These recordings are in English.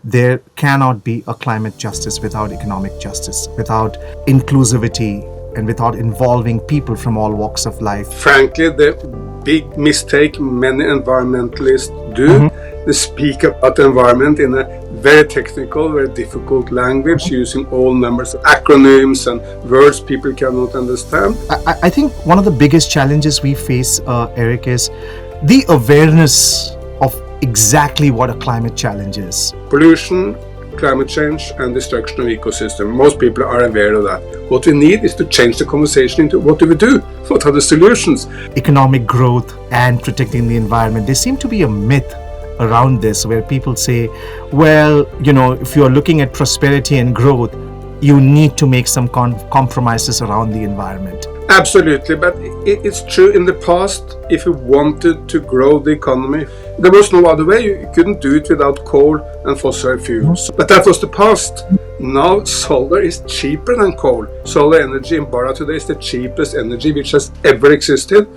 There cannot be a climate justice without economic justice, without inclusivity, and without involving people from all walks of life. Frankly, the big mistake many environmentalists do, they speak about the environment in a very technical, very difficult language, using all numbers of acronyms and words people cannot understand. I think one of the biggest challenges we face, Eric, is the awareness of exactly what a climate challenge is. Pollution, climate change, and destruction of ecosystem. Most people are aware of that. What we need is to change the conversation into what do we do? What are the solutions? Economic growth and protecting the environment. There seems to be a myth around this where people say, well, if you're looking at prosperity and growth, you need to make some compromises around the environment. Absolutely, but it's true in the past, if you wanted to grow the economy, there was no other way. You couldn't do it without coal and fossil fuels. But that was the past. Now solar is cheaper than coal. Solar energy in Bharat today is the cheapest energy which has ever existed.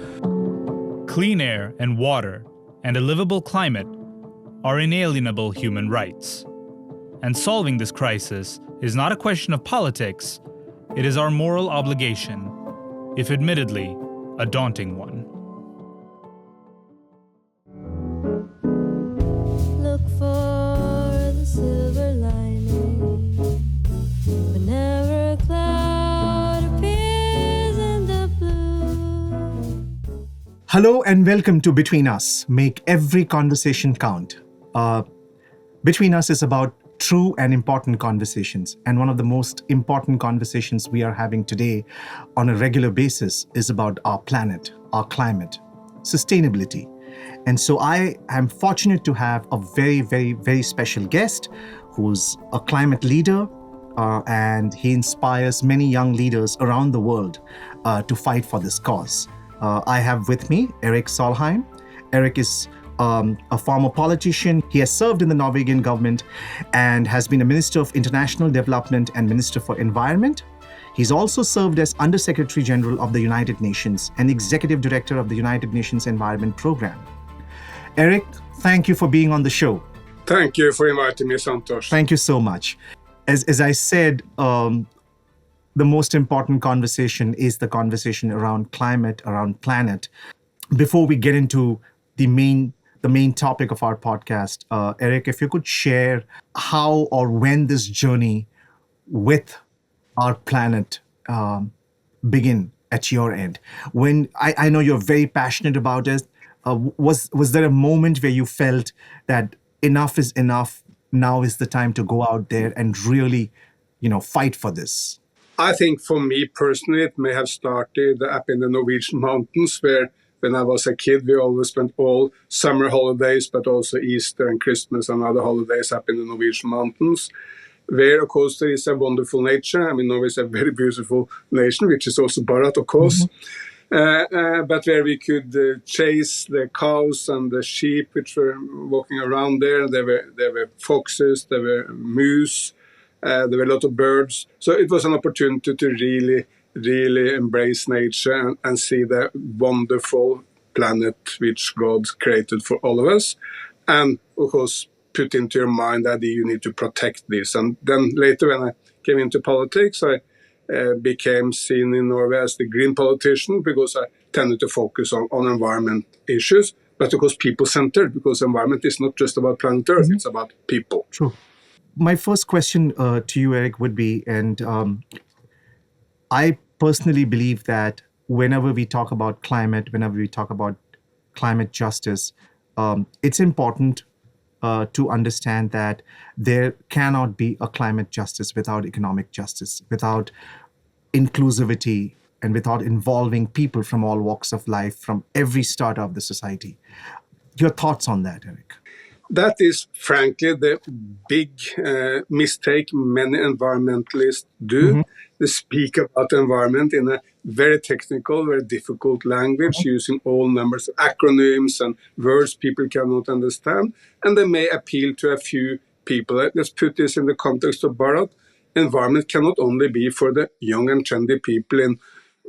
Clean air and water and a livable climate are inalienable human rights. And solving this crisis is not a question of politics, it is our moral obligation, if admittedly a daunting one. Look for the silver lining whenever a cloud appears in the blue. Hello and welcome to Between Us. Make every conversation count. Between Us is about true and important conversations. And one of the most important conversations we are having today on a regular basis is about our planet, our climate, sustainability. And so I am fortunate to have a very, very, very special guest who's a climate leader, and he inspires many young leaders around the world to fight for this cause. I have with me Erik Solheim. Erik is a former politician. He has served in the Norwegian government and has been a Minister of International Development and Minister for Environment. He's also served as Under Secretary General of the United Nations and Executive Director of the United Nations Environment Program. Erik, thank you for being on the show. Thank you for inviting me, Santosh. Thank you so much. As I said, the most important conversation is the conversation around climate, around planet. Before we get into the main topic of our podcast, Erik, if you could share how or when this journey with our planet begin at your end. When I know you're very passionate about it, was there a moment where you felt that enough is enough? Now is the time to go out there and really, fight for this. I think for me personally, it may have started up in the Norwegian mountains, where when I was a kid, we always spent all summer holidays, but also Easter and Christmas and other holidays up in the Norwegian mountains, where, of course, there is a wonderful nature. I mean, Norway is a very beautiful nation, which is also Bharat, of course. But where we could chase the cows and the sheep which were walking around there. There were foxes, there were moose, there were a lot of birds. So it was an opportunity to really embrace nature and see the wonderful planet which God created for all of us. And, of course, put into your mind that you need to protect this. And then later when I came into politics, I became seen in Norway as the green politician because I tended to focus on environment issues, but of course people-centered, because environment is not just about planet Earth, it's about people. True. My first question to you, Erik, would be, and I personally believe that whenever we talk about climate, whenever we talk about climate justice, it's important to understand that there cannot be a climate justice without economic justice, without inclusivity, and without involving people from all walks of life, from every strata of the society. Your thoughts on that, Erik? That is, frankly, the big mistake many environmentalists do. They speak about the environment in a very technical, very difficult language, using all numbers of acronyms and words people cannot understand, and they may appeal to a few people. Let's put this in the context of Bharat. Environment cannot only be for the young and trendy people in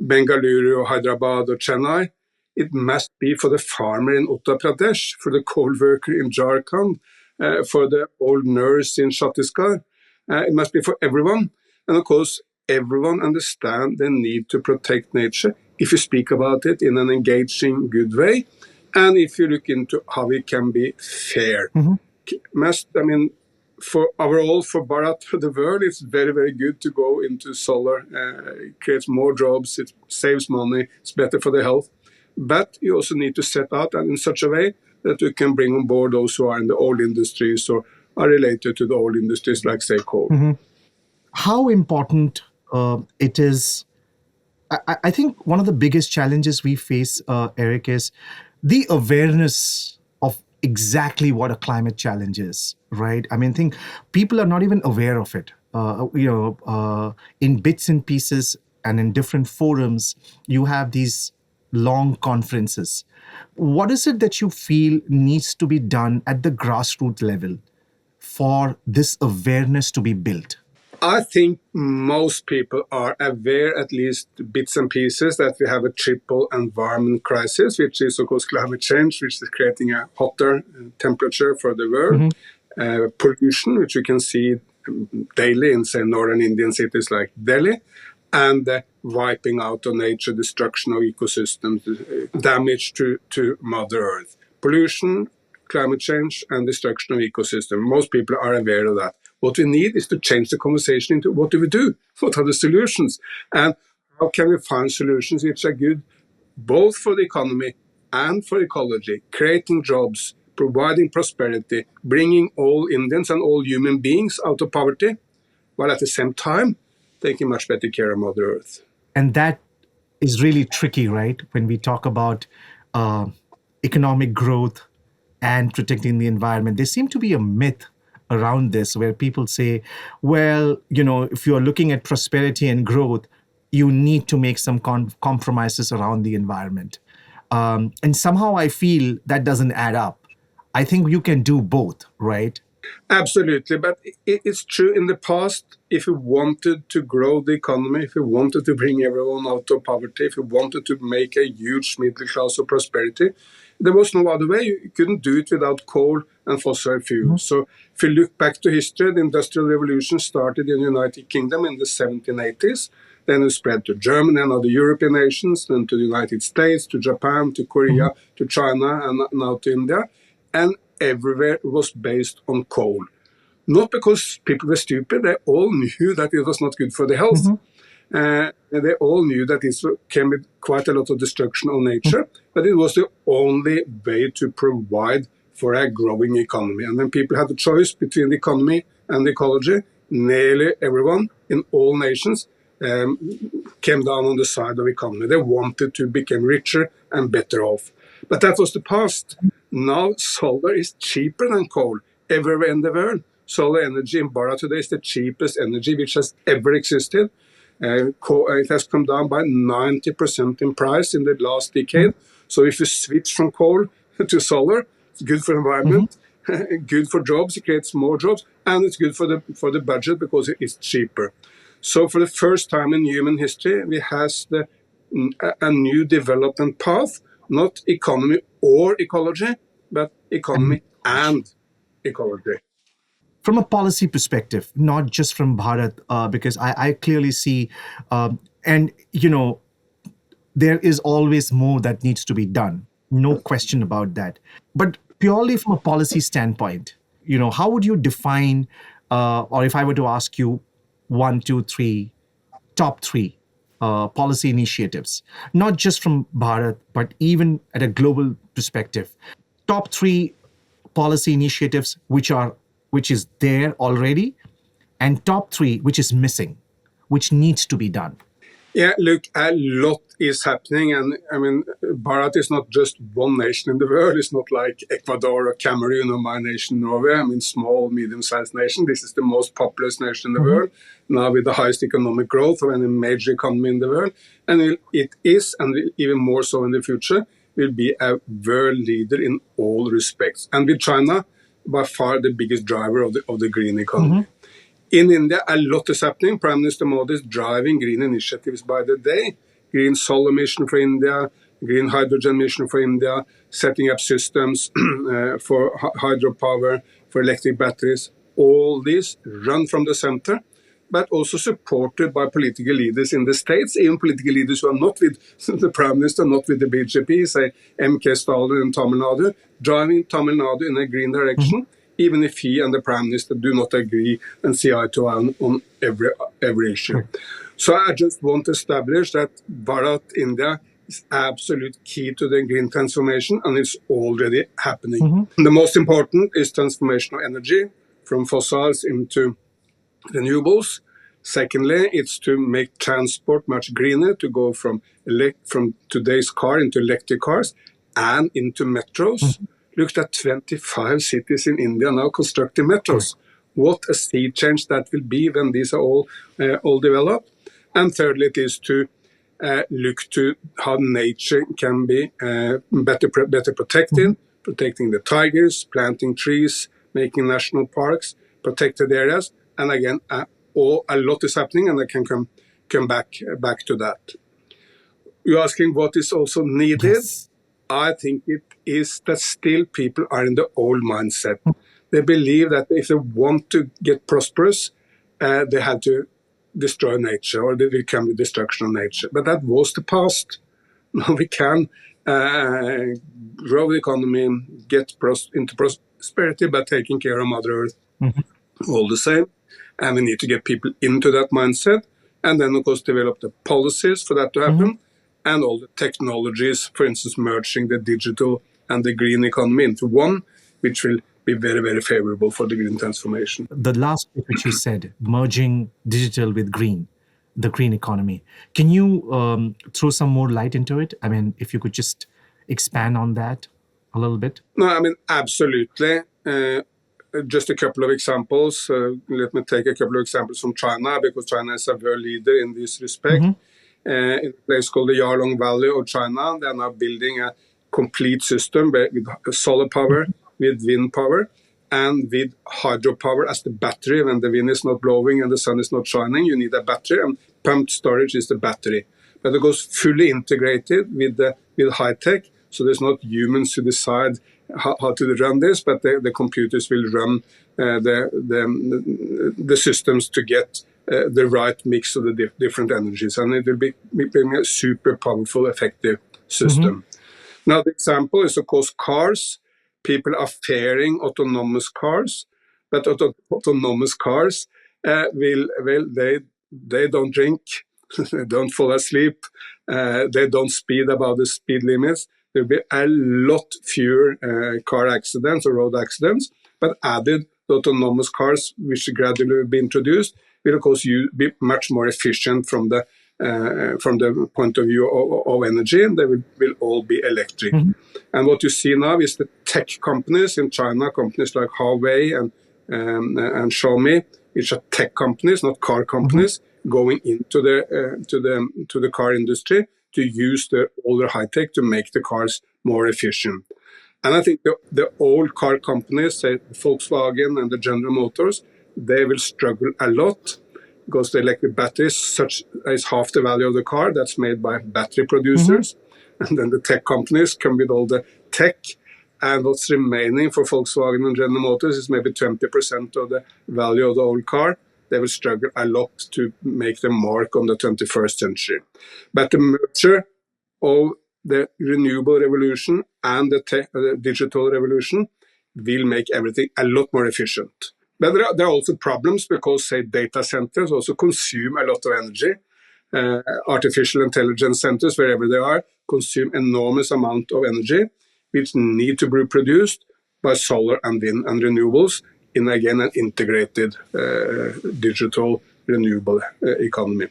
Bengaluru or Hyderabad or Chennai. It must be for the farmer in Uttar Pradesh, for the coal worker in Jharkhand, for the old nurse in Chhattisgarh. It must be for everyone. And of course, everyone understands the need to protect nature if you speak about it in an engaging, good way. And if you look into how it can be fair. For overall, for Bharat, for the world, it's very, very good to go into solar. It creates more jobs, it saves money, it's better for the health. But you also need to set out and in such a way that you can bring on board those who are in the old industries or are related to the old industries, like, say, coal. How important it is. I think one of the biggest challenges we face, Erik, is the awareness of exactly what a climate challenge is, right? I think people are not even aware of it. In bits and pieces and in different forums, you have these long conferences. What is it that you feel needs to be done at the grassroots level for this awareness to be built? I think most people are aware, at least bits and pieces, that we have a triple environment crisis, which is, of course, climate change, which is creating a hotter temperature for the world. Pollution, which you can see daily in, say, northern Indian cities like Delhi, and wiping out of nature, destruction of ecosystems, damage to Mother Earth. Pollution, climate change, and destruction of ecosystem. Most people are aware of that. What we need is to change the conversation into what do we do? What are the solutions? And how can we find solutions which are good both for the economy and for ecology, creating jobs, providing prosperity, bringing all Indians and all human beings out of poverty, while at the same time taking much better care of Mother Earth. And that is really tricky, right? When we talk about economic growth and protecting the environment, there seems to be a myth around this where people say, well, if you are looking at prosperity and growth, you need to make some compromises around the environment. And somehow I feel that doesn't add up. I think you can do both, right? Absolutely, but it's true in the past, if you wanted to grow the economy, if you wanted to bring everyone out of poverty, if you wanted to make a huge middle class of prosperity, there was no other way. You couldn't do it without coal and fossil fuels. So if you look back to history, the Industrial Revolution started in the United Kingdom in the 1780s. Then it spread to Germany and other European nations, then to the United States, to Japan, to Korea, to China, and now to India. And everywhere was based on coal. Not because people were stupid, they all knew that it was not good for the health. They all knew that this came with quite a lot of destruction of nature, but it was the only way to provide for a growing economy. And when people had the choice between the economy and the ecology, nearly everyone in all nations came down on the side of economy. They wanted to become richer and better off. But that was the past. Now solar is cheaper than coal everywhere in the world. Solar energy in Bharat today is the cheapest energy which has ever existed. It has come down by 90% in price in the last decade. So if you switch from coal to solar, it's good for the environment, good for jobs, it creates more jobs, and it's good for the budget because it's cheaper. So for the first time in human history, we have a new development path, not economy or ecology, but economy and ecology. From a policy perspective, not just from Bharat, because I clearly see, there is always more that needs to be done. No question about that. But purely from a policy standpoint, how would you define, or if I were to ask you 1, 2, 3, top 3 policy initiatives, not just from Bharat, but even at a global perspective, top 3 policy initiatives which is there already, and top 3 which is missing, which needs to be done? Yeah, look, a lot is happening, and Bharat is not just one nation in the world. It's not like Ecuador or Cameroon or my nation, Norway. Small, medium-sized nation. This is the most populous nation in the world, now with the highest economic growth of any major economy in the world. And it is, and even more so in the future, will be a world leader in all respects. And with China, by far the biggest driver of the green economy. In India, a lot is happening. Prime Minister Modi is driving green initiatives by the day. Green solar mission for India, green hydrogen mission for India, setting up systems for hydropower, for electric batteries. All these run from the center, but also supported by political leaders in the states, even political leaders who are not with the Prime Minister, not with the BJP, say MK Stalin in Tamil Nadu, driving Tamil Nadu in a green direction, even if he and the Prime Minister do not agree and see eye to eye on every issue. So I just want to establish that Bharat, India, is absolute key to the green transformation, and it's already happening. The most important is transformation of energy from fossils into renewables. Secondly, it's to make transport much greener, to go from today's car into electric cars and into metros. Look at 25 cities in India now constructing metros. What a sea change that will be when these are all developed. And thirdly, it is to look to how nature can be better protected, protecting the tigers, planting trees, making national parks, protected areas. And again, a lot is happening, and I can come back to that. You're asking what is also needed. Yes. I think it is that still people are in the old mindset. They believe that if they want to get prosperous, they have to destroy nature, or there will come the destruction of nature. But that was the past. Now we can grow the economy, get into prosperity by taking care of Mother Earth all the same. And we need to get people into that mindset, and then, of course, develop the policies for that to happen, and all the technologies, for instance, merging the digital and the green economy into one, which will be very, very favorable for the green transformation. The last bit which you said, merging digital with green, the green economy. Can you throw some more light into it? I mean, if you could just expand on that a little bit. No, I mean, absolutely. Just a couple of examples. Let me take a couple of examples from China, because China is a world leader in this respect. In a place called the Yarlong Valley of China, they are now building a complete system with solar power, with wind power, and with hydropower as the battery. When the wind is not blowing and the sun is not shining, you need a battery, and pumped storage is the battery. But it goes fully integrated with high tech, so there's not humans to decide how to run this, but the computers will run the systems to get the right mix of the different energies, and it will be a super powerful, effective system. Now, the example is, of course, cars. People are fearing autonomous cars, but autonomous cars they don't drink, they don't fall asleep, they don't speed above the speed limits. There will be a lot fewer car accidents or road accidents, but added the autonomous cars, which gradually will be introduced, will of course be much more efficient from the point of view of energy, and they will all be electric. And what you see now is the tech companies in China, companies like Huawei and Xiaomi, which are tech companies, not car companies, going into the car industry to use all their high tech to make the cars more efficient. And I think the old car companies, say Volkswagen and the General Motors, they will struggle a lot, because the electric battery is half the value of the car. That's made by battery producers. And then the tech companies come with all the tech. And what's remaining for Volkswagen and General Motors is maybe 20% of the value of the old car. They will struggle a lot to make the mark on the 21st century. But the merger of the renewable revolution and the digital revolution will make everything a lot more efficient. But there are also problems, because, say, data centers also consume a lot of energy. Artificial intelligence centers, wherever they are, consume enormous amount of energy, which need to be produced by solar and wind and renewables in, again, an integrated digital renewable economy.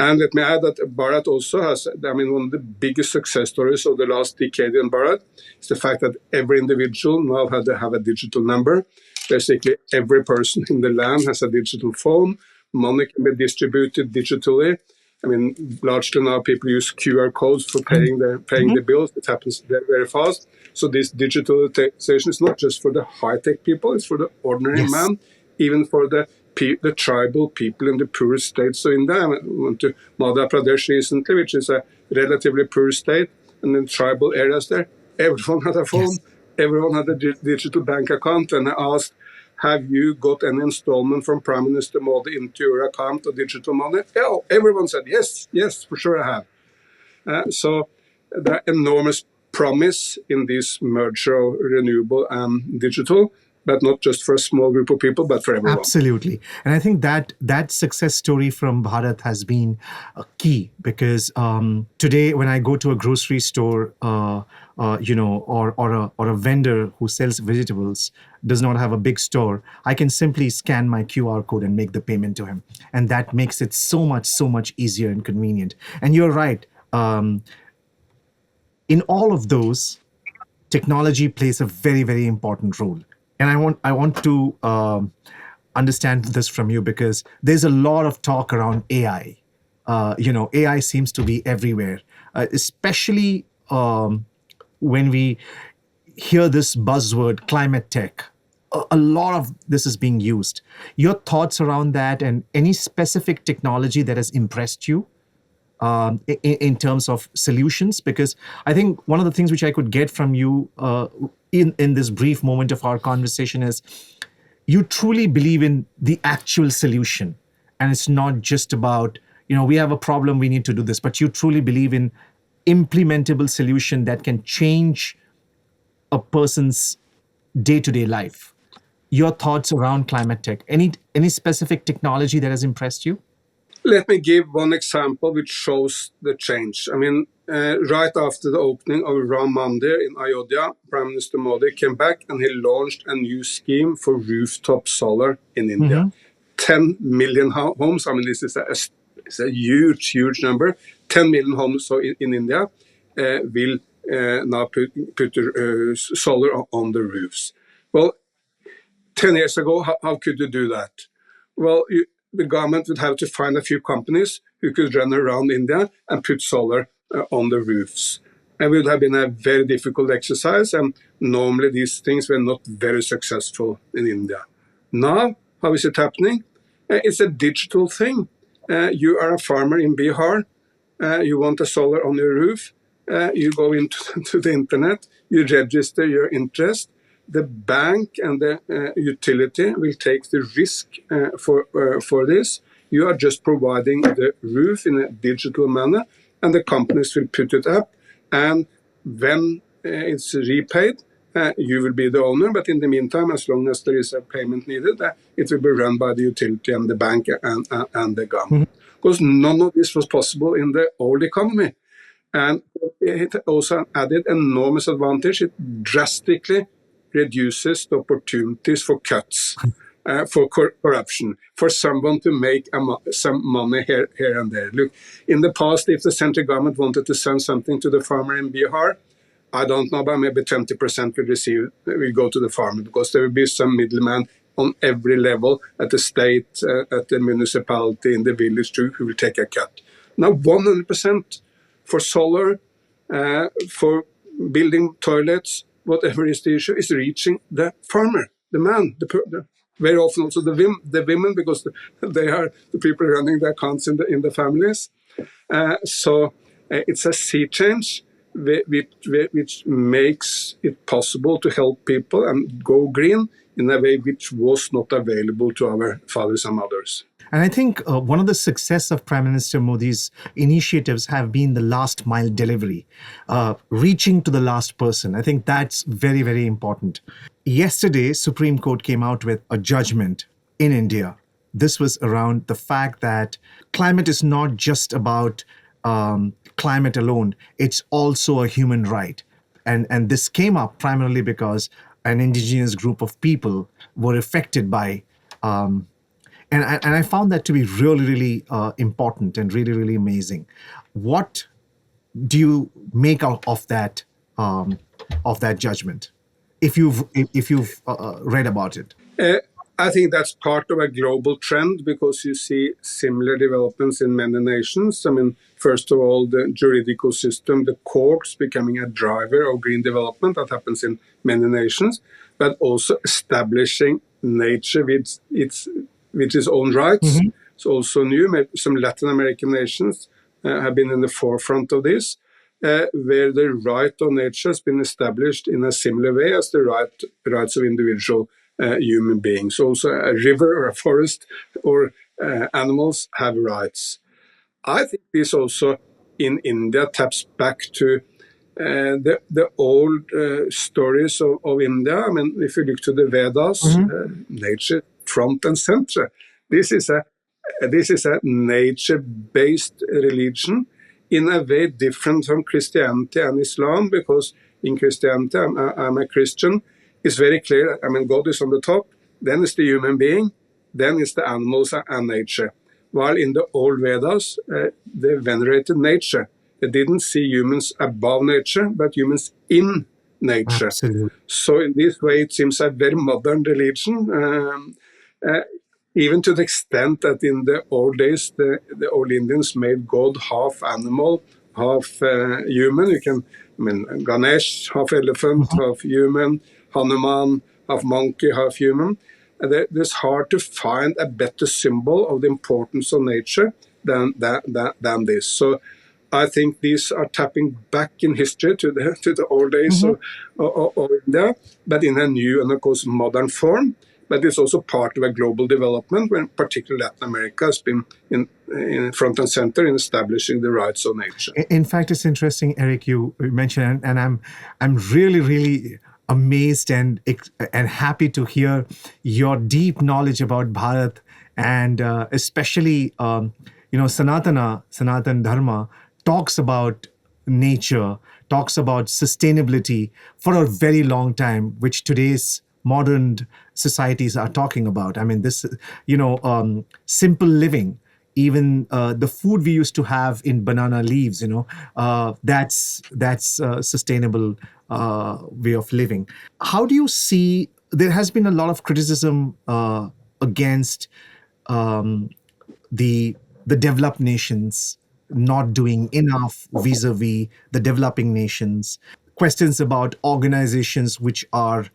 And let me add that Bharat also has, one of the biggest success stories of the last decade in Bharat is the fact that every individual now have a digital number. Basically, every person in the land has a digital phone. Money can be distributed digitally. Largely now people use QR codes for paying the bills. It happens very, very fast. So this digitalization is not just for the high-tech people, it's for the ordinary man, even for the tribal people in the poorest states of India. I went to Madhya Pradesh recently, which is a relatively poor state, and in tribal areas there, everyone had a phone, everyone had a digital bank account, and I asked, have you got any installment from Prime Minister Modi into your account of digital money? Yeah, everyone said, yes, for sure I have. So the enormous promise in this merger of renewable and digital, but not just for a small group of people, but for everyone. Absolutely. And I think that success story from Bharat has been key, because today when I go to a grocery store, or a vendor who sells vegetables, does not have a big store, I can simply scan my QR code and make the payment to him. And that makes it so much easier and convenient. And you're right. In all of those, technology plays a very important role. And I want to understand this from you, because there's a lot of talk around AI. AI seems to be everywhere, especially when we hear this buzzword, climate tech. A lot of this is being used. Your thoughts around that, and any specific technology that has impressed you in terms of solutions? Because I think one of the things which I could get from you in this brief moment of our conversation is you truly believe in the actual solution. And it's not just about, we have a problem, we need to do this, but you truly believe in implementable solution that can change a person's day-to-day life. Your thoughts around climate tech, any specific technology that has impressed you? Let me give one example which shows the change. I mean, right after the opening of Ram Mandir in Ayodhya, Prime Minister Modi came back and he launched a new scheme for rooftop solar in India. 10 million homes. I mean, this is a huge number. 10 million homes in India will now put solar on the roofs. Well, 10 years ago, how could you do that? Well, the government would have to find a few companies who could run around India and put solar on the roofs. It would have been a very difficult exercise, and normally these things were not very successful in India. Now, how is it happening? It's a digital thing. You are a farmer in Bihar, you want a solar on your roof, you go into the internet, you register your interest. The bank and the utility will take the risk for this. You are just providing the roof in a digital manner, and the companies will put it up. And when it's repaid, you will be the owner. But in the meantime, as long as there is a payment needed, it will be run by the utility and the bank and the government. Because none of this was possible in the old economy. And it also added enormous advantage. It drastically reduces the opportunities for cuts, for corruption, for someone to make some money here and there. Look, in the past, if the central government wanted to send something to the farmer in Bihar, I don't know, but maybe 20% will go to the farmer, because there will be some middleman on every level, at the state, at the municipality, in the village too, who will take a cut. Now 100% for solar, for building toilets, whatever is the issue, is reaching the farmer, the man, very often also the women, because they are the people running the accounts in the families. So it's a sea change which makes it possible to help people and go green in a way which was not available to our fathers and mothers. And I think one of the success of Prime Minister Modi's initiatives have been the last mile delivery, reaching to the last person. I think that's very important. Yesterday, Supreme Court came out with a judgment in India. This was around the fact that climate is not just about climate alone. It's also a human right. And this came up primarily because an indigenous group of people were affected by and I found that to be really important and really amazing. What do you make out of that judgment, if you've read about it? I think that's part of a global trend, because you see similar developments in many nations. I mean, first of all, the juridical system, the courts becoming a driver of green development. That happens in many nations, but also establishing nature with its own rights. It's also new. Maybe some Latin American nations have been in the forefront of this, where the right of nature has been established in a similar way as the rights of individual human beings. Also, a river or a forest or animals have rights. I think this also in India taps back to the old stories of India. I mean, if you look to the Vedas, nature front and center. This is a nature-based religion, in a way different from Christianity and Islam, because in Christianity, I'm a Christian, it's very clear. I mean, God is on the top, then it's the human being, then it's the animals and nature. While in the old Vedas, they venerated nature. They didn't see humans above nature, but humans in nature. Absolutely. So in this way, it seems a very modern religion, even to the extent that in the old days, the old Indians made God half animal, half human. You can, I mean, Ganesh, half elephant, half human, Hanuman, half monkey, half human. It's hard to find a better symbol of the importance of nature than this. So I think these are tapping back in history to the old days of India, but in a new and, of course, modern form. But it's also part of a global development, when particularly Latin America has been in front and center in establishing the rights of nature. In fact, it's interesting, Erik, you mentioned, and I'm really amazed and happy to hear your deep knowledge about Bharat, and especially Sanatan Dharma talks about nature, talks about sustainability for a very long time, which today's modern societies are talking about. I mean, this, simple living, even the food we used to have in banana leaves, that's sustainable way of living. How do you see, there has been a lot of criticism against the developed nations not doing enough vis-a-vis the developing nations, questions about organizations which are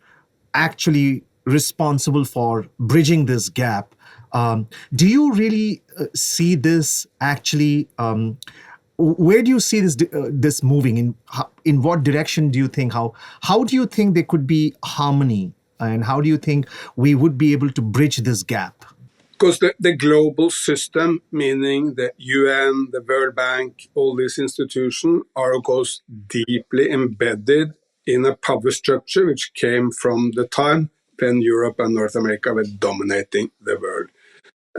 actually responsible for bridging this gap. Do you really see this actually? Where do you see this moving? In what direction do you think? How do you think there could be harmony, and how do you think we would be able to bridge this gap? Because the global system, meaning the UN, the World Bank, all these institutions are, of course, deeply embedded in a power structure which came from the time when Europe and North America were dominating the world.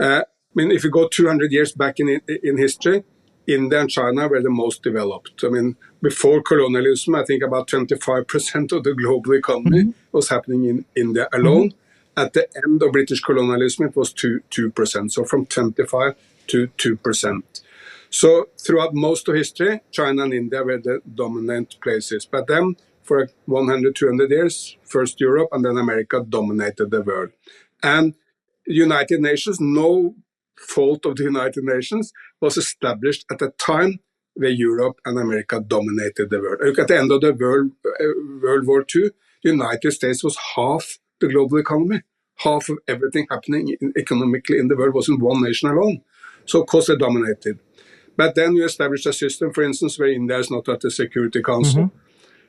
I mean, if you go 200 years back in history, India and China were the most developed. I mean, before colonialism, I think about 25% of the global economy was happening in India alone. At the end of British colonialism, it was 2%. So from 25 to 2%. So throughout most of history, China and India were the dominant places. But then for 100, 200 years, first Europe and then America dominated the world. And the United Nations, no fault of the United Nations, was established at a time where Europe and America dominated the world. Look, at the end of the World War II, the United States was half the global economy. Half of everything happening economically in the world was in one nation alone. So, of course, they dominated. But then you established a system, for instance, where India is not at the Security Council.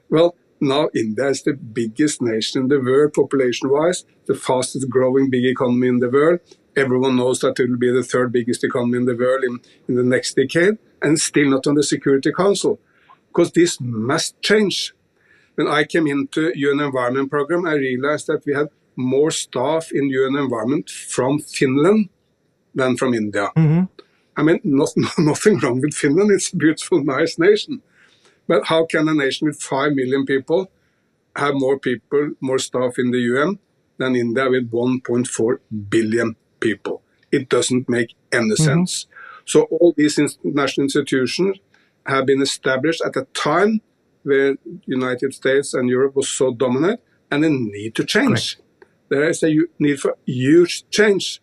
Well, now India is the biggest nation in the world, population-wise, the fastest growing big economy in the world. Everyone knows that it will be the third biggest economy in the world in the next decade, and still not on the Security Council. Because this must change. When I came into UN Environment Program, I realized that we had more staff in UN Environment from Finland than from India. I mean, nothing wrong with Finland. It's a beautiful, nice nation. But how can a nation with 5 million people have more staff in the UN than India with 1.4 billion people? It doesn't make any sense. So all these international institutions have been established at a time where United States and Europe was so dominant, and they need to change. There is a need for huge change.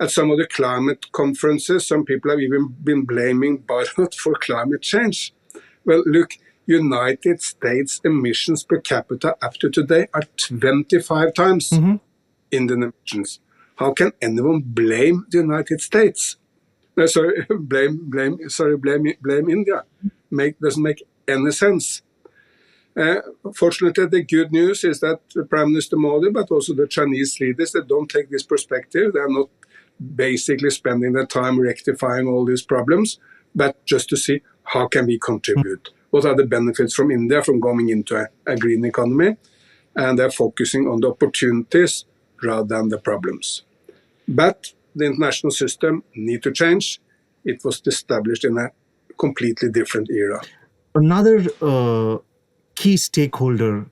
At some of the climate conferences, some people have even been blaming Bharat for climate change. Well, look, United States emissions per capita up to today are 25 times Indian emissions. How can anyone blame the United States? No, sorry, blame India. Doesn't make any sense. Fortunately, the good news is that Prime Minister Modi, but also the Chinese leaders, they don't take this perspective. They are not basically spending their time rectifying all these problems, but just to see how can we contribute. What are the benefits from India from going into a green economy? And they're focusing on the opportunities rather than the problems. But the international system need to change. It was established in a completely different era. Another key stakeholder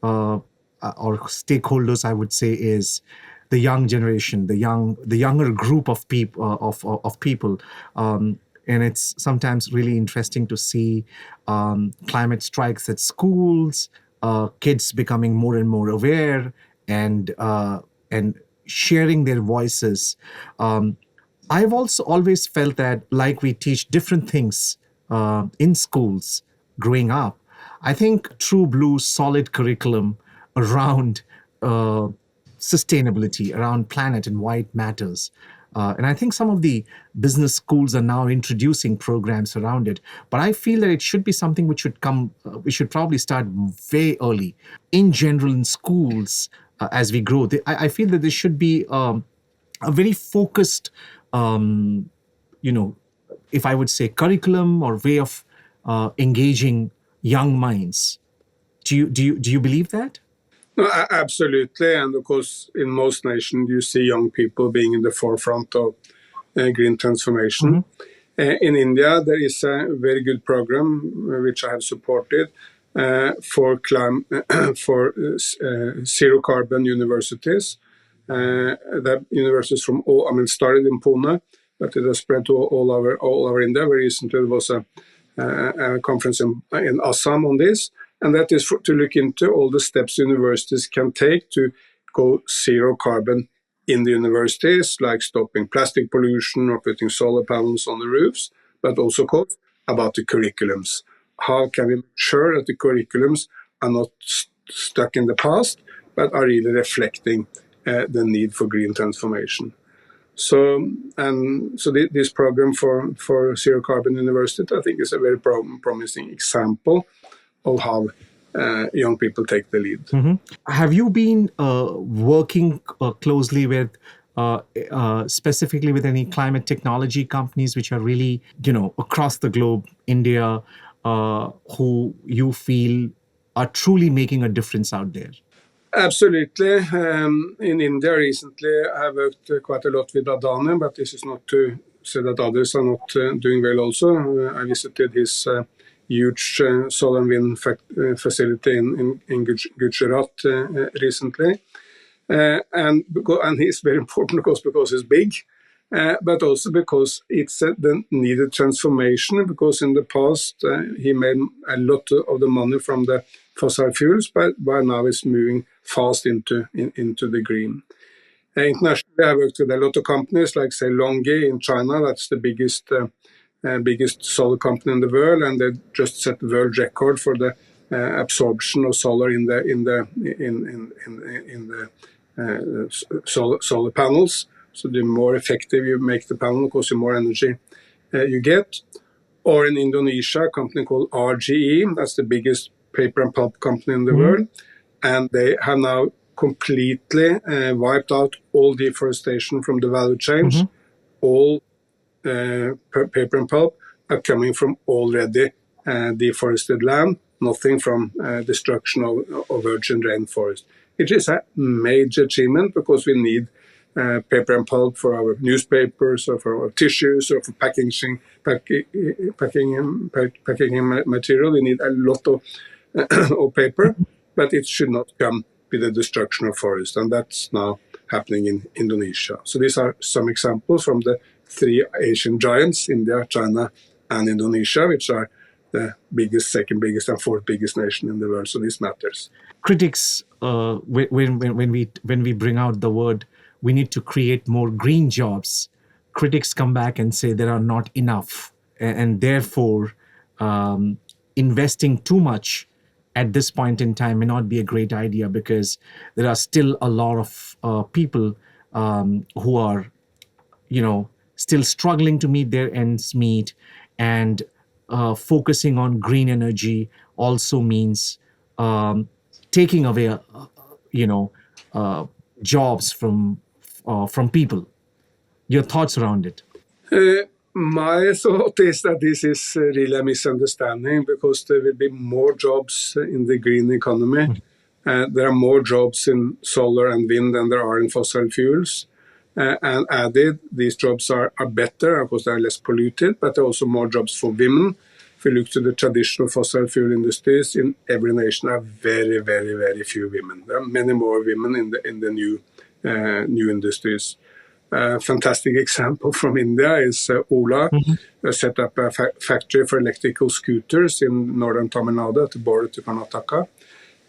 or stakeholders, I would say, is the young generation, the younger group of people of people. And it's sometimes really interesting to see climate strikes at schools, kids becoming more and more aware and sharing their voices. I've also always felt that, like we teach different things in schools growing up, I think true blue solid curriculum around sustainability, around planet and why it matters. And I think some of the business schools are now introducing programs around it. But I feel that it should be something which should come, we should probably start very early. In general, in schools, as we grow, I feel that there should be a very focused, if I would say, curriculum or way of engaging young minds. Do you believe that? No, absolutely. And of course, in most nations, you see young people being in the forefront of green transformation. In India, there is a very good program which I have supported for zero carbon universities. That universities from all, started in Pune, but it has spread to all over India. Very recently, there was a conference in Assam on this. And that is to look into all the steps universities can take to go zero carbon in the universities, like stopping plastic pollution or putting solar panels on the roofs, but also about the curriculums. How can we make sure that the curriculums are not stuck in the past, but are really reflecting the need for green transformation? So this program for zero carbon university, I think, is a very promising example of how young people take the lead. Have you been working closely with, specifically with any climate technology companies which are really, across the globe, India, who you feel are truly making a difference out there? Absolutely. In India recently, I worked quite a lot with Adani, but this is not to say that others are not doing well also. I visited his huge solar and wind facility in Gujarat recently. And he's very important because he's big, but also because it's the needed transformation, because in the past he made a lot of the money from the fossil fuels, but by now it's moving fast into the green. Internationally, I worked with a lot of companies like, say, LONGi in China. That's the biggest solar company in the world, and they just set the world record for the absorption of solar in the solar panels. So the more effective you make the panel, of course, the more energy you get. Or in Indonesia, a company called RGE, that's the biggest paper and pulp company in the world, and they have now completely wiped out all deforestation from the value chain. All paper and pulp are coming from already deforested land, nothing from destruction of virgin rainforest. It is a major achievement because we need paper and pulp for our newspapers or for our tissues or for packaging material. We need a lot of paper, but it should not come with the destruction of forest, and that's now happening in Indonesia. So these are some examples from the three Asian giants, India, China, and Indonesia, which are the biggest, second biggest, and fourth biggest nation in the world. So this matters. Critics, when we bring out the word, we need to create more green jobs, critics come back and say there are not enough, and therefore investing too much at this point in time may not be a great idea, because there are still a lot of people who are, still struggling to meet their ends meet, and focusing on green energy also means um, taking away, you know, jobs from people. Your thoughts around it? My thought is that this is really a misunderstanding because there will be more jobs in the green economy. There are more jobs in solar and wind than there are in fossil fuels. And added, these jobs are better, of course, they are less polluted, but there are also more jobs for women. If you look to the traditional fossil fuel industries, in every nation are very, very, very few women. There are many more women in the new industries. A fantastic example from India is Ola, set up a factory for electrical scooters in northern Tamil Nadu at the border to Karnataka.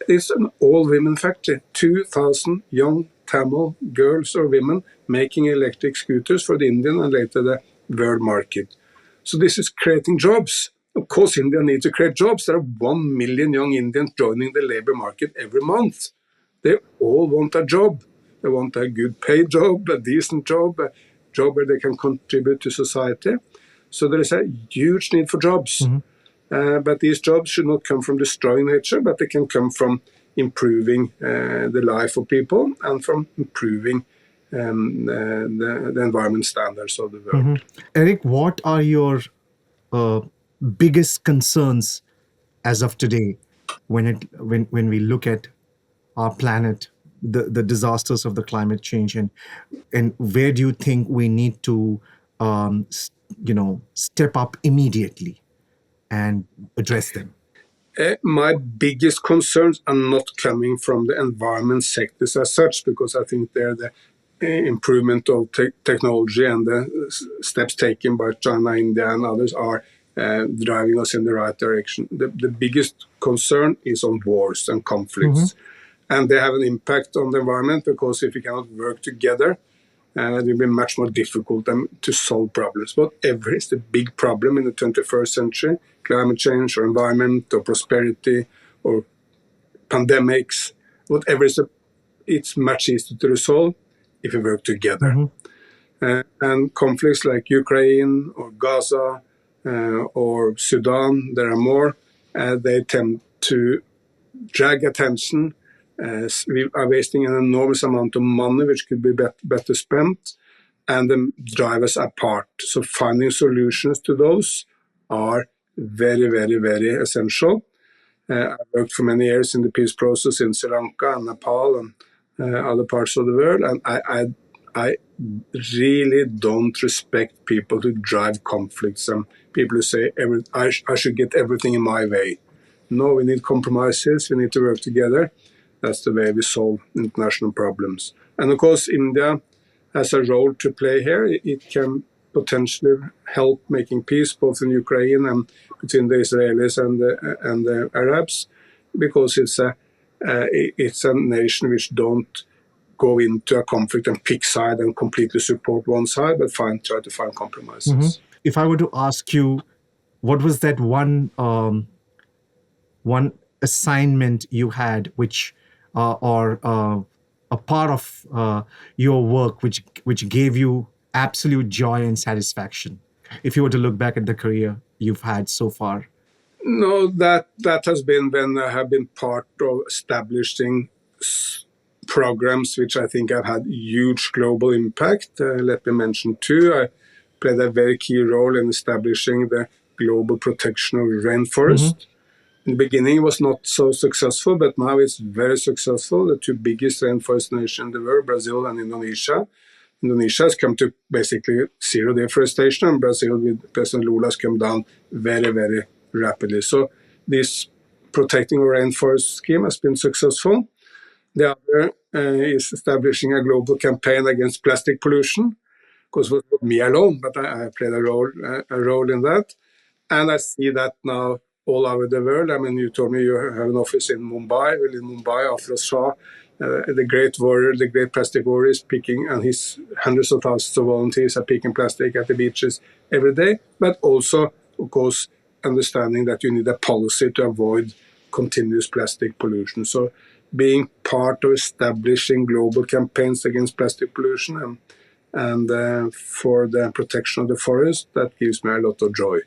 It's an all-women factory. 2,000 young Tamil girls or women making electric scooters for the Indian and later the world market. So this is creating jobs. Of course, India needs to create jobs. There are 1 million young Indians joining the labor market every month. They all want a job. They want a good paid job, a decent job, a job where they can contribute to society. So there is a huge need for jobs. But these jobs should not come from destroying nature, but they can come from improving the life of people and from improving the environment standards of the world. Eric, what are your uh, biggest concerns as of today when we look at our planet, the disasters of the climate change, and where do you think we need to step up immediately and address them? My biggest concerns are not coming from the environment sectors as such, because I think they're the improvement of technology and the steps taken by China, India, and others are driving us in the right direction. The biggest concern is on wars and conflicts. And they have an impact on the environment because if we cannot work together, it will be much more difficult to solve problems. Whatever is the big problem in the 21st century, climate change or environment or prosperity or pandemics, whatever is, it's much easier to resolve if we work together. And conflicts like Ukraine or Gaza or Sudan, there are more, they tend to drag attention. We are wasting an enormous amount of money, which could be better spent, and then drive us apart. So finding solutions to those are very, very, very essential. I worked for many years in the peace process in Sri Lanka and Nepal and other parts of the world, and I really don't respect people who drive conflicts and people who say, I should get everything in my way. No, we need compromises, we need to work together. That's the way we solve international problems. And of course, India has a role to play here. It can potentially help making peace both in Ukraine and between the Israelis and the Arabs, because it's a nation which don't go into a conflict and pick side and completely support one side, but try to find compromises. If I were to ask you, what was that one assignment you had, which or a part of your work which gave you absolute joy and satisfaction, if you were to look back at the career you've had so far? No, that has been when I have been part of establishing programs which I think have had huge global impact. Let me mention two. I played a very key role in establishing the global protection of rainforest. In the beginning, it was not so successful, but now it's very successful. The two biggest rainforest nations in the world, Brazil and Indonesia. Indonesia has come to basically zero deforestation, and Brazil with President Lula has come down very, very rapidly. So this protecting our rainforest scheme has been successful. The other is establishing a global campaign against plastic pollution. Of course, it was not me alone, but I played a role in that. And I see that now all over the world. I mean, you told me you have an office in Mumbai. Well, in Mumbai, Afroz Shah, the great warrior, the great plastic warrior, is picking, and his hundreds of thousands of volunteers are picking plastic at the beaches every day. But also, of course, understanding that you need a policy to avoid continuous plastic pollution. So being part of establishing global campaigns against plastic pollution and for the protection of the forest, that gives me a lot of joy.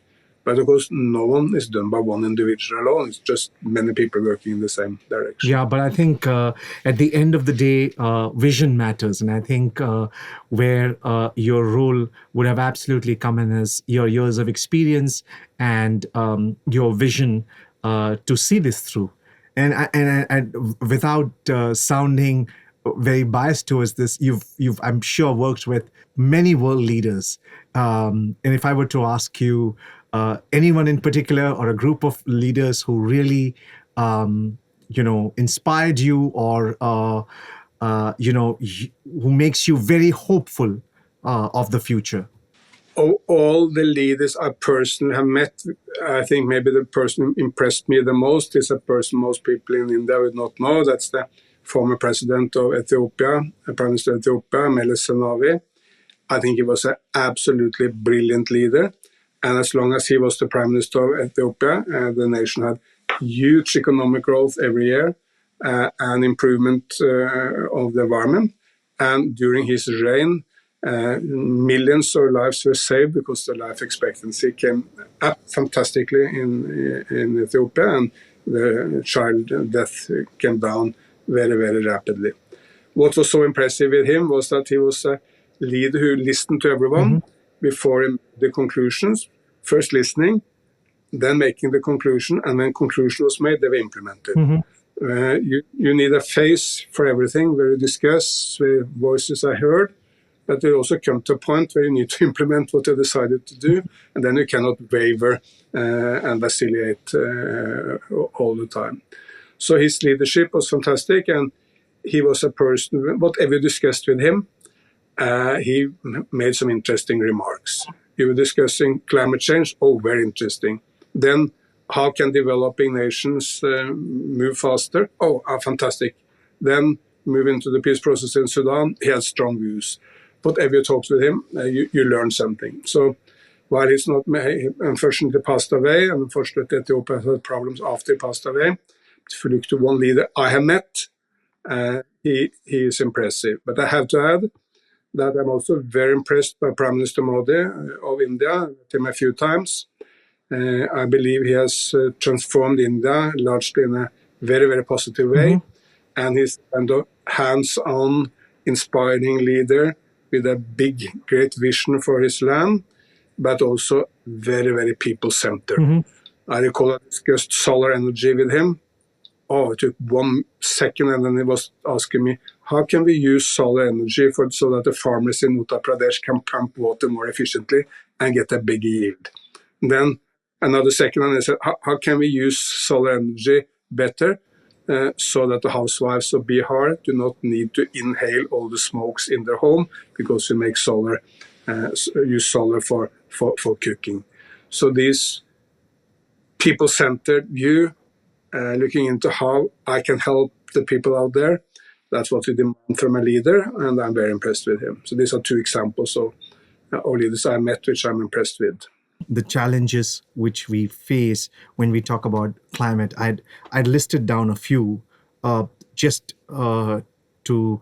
But of course, no one is done by one individual alone. It's just many people working in the same direction. Yeah, but I think at the end of the day, vision matters. And I think where your role would have absolutely come in is your years of experience and your vision to see this through. And without sounding very biased towards this, you've I'm sure worked with many world leaders. And if I were to ask you, anyone in particular or a group of leaders who really inspired you or who makes you very hopeful of the future? Of all the leaders I personally have met, I think maybe the person who impressed me the most is a person most people in India would not know. That's the former president of Ethiopia, Prime Minister of Ethiopia, Meles Zenawi. I think he was an absolutely brilliant leader. And as long as he was the Prime Minister of Ethiopia, the nation had huge economic growth every year and improvement of the environment. And during his reign, millions of lives were saved because the life expectancy came up fantastically in Ethiopia, and the child death came down very, very rapidly. What was so impressive with him was that he was a leader who listened to everyone before he made the conclusions. First listening, then making the conclusion, and when conclusion was made, they were implemented. You need a face for everything, where you discuss, where voices are heard, but you also come to a point where you need to implement what you decided to do, and then you cannot waver and vacillate all the time. So his leadership was fantastic, and he was a person, whatever you discussed with him, he made some interesting remarks. You were discussing climate change. Oh, very interesting. Then how can developing nations move faster? Oh, fantastic. Then move into the peace process in Sudan. He had strong views. Whatever you talked with him, you learn something. So while he's not, unfortunately passed away, and unfortunately Ethiopia had problems after he passed away, if you look to one leader I have met, he is impressive. But I have to add that I'm also very impressed by Prime Minister Modi of India. I met him a few times. I believe he has transformed India largely in a very, very positive way. And he's kind of hands-on, inspiring leader with a big, great vision for his land, but also very, very people-centered. I recall I discussed solar energy with him. Oh, it took 1 second, and then he was asking me, how can we use solar energy so that the farmers in Uttar Pradesh can pump water more efficiently and get a big yield? And then another second, and I said, how can we use solar energy better so that the housewives of Bihar do not need to inhale all the smokes in their home because we make solar, use solar for cooking. So this people-centered view, looking into how I can help the people out there, that's what we demand from a leader, and I'm very impressed with him. So these are two examples of leaders I met, which I'm impressed with. The challenges which we face when we talk about climate, I'd listed down a few just to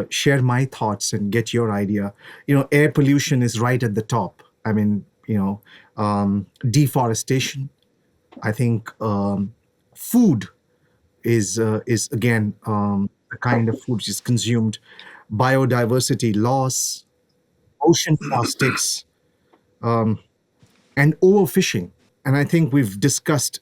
share my thoughts and get your idea. Air pollution is right at the top. I mean, deforestation. I think food is again the kind of food which is consumed. Biodiversity loss, ocean plastics, and overfishing. And I think we've discussed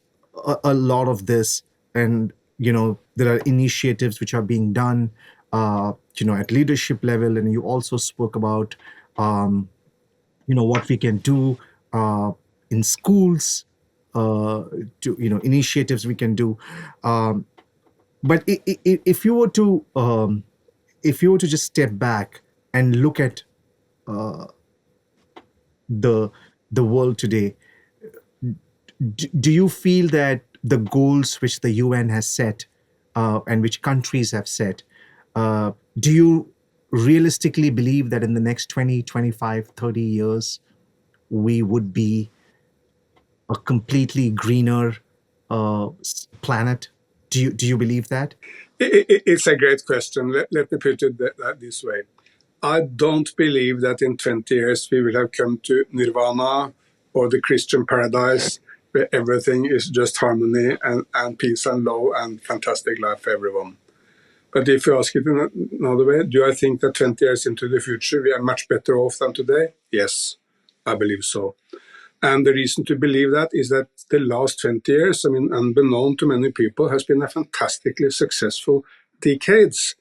a lot of this, and there are initiatives which are being done at leadership level, and you also spoke about what we can do in schools, initiatives we can do, but if you were to just step back and look at the world today, do you feel that the goals which the UN has set and which countries have set, do you realistically believe that in the next 20, 25, 30 years, we would be a completely greener planet? Do you believe that? It's a great question. Let me put it this way. I don't believe that in 20 years we will have come to nirvana or the Christian paradise where everything is just harmony and peace and love and fantastic life for everyone. But if you ask it in another way, do I think that 20 years into the future we are much better off than today? Yes, I believe so. And the reason to believe that is that the last 20 years, I mean, unbeknown to many people, has been a fantastically successful decades.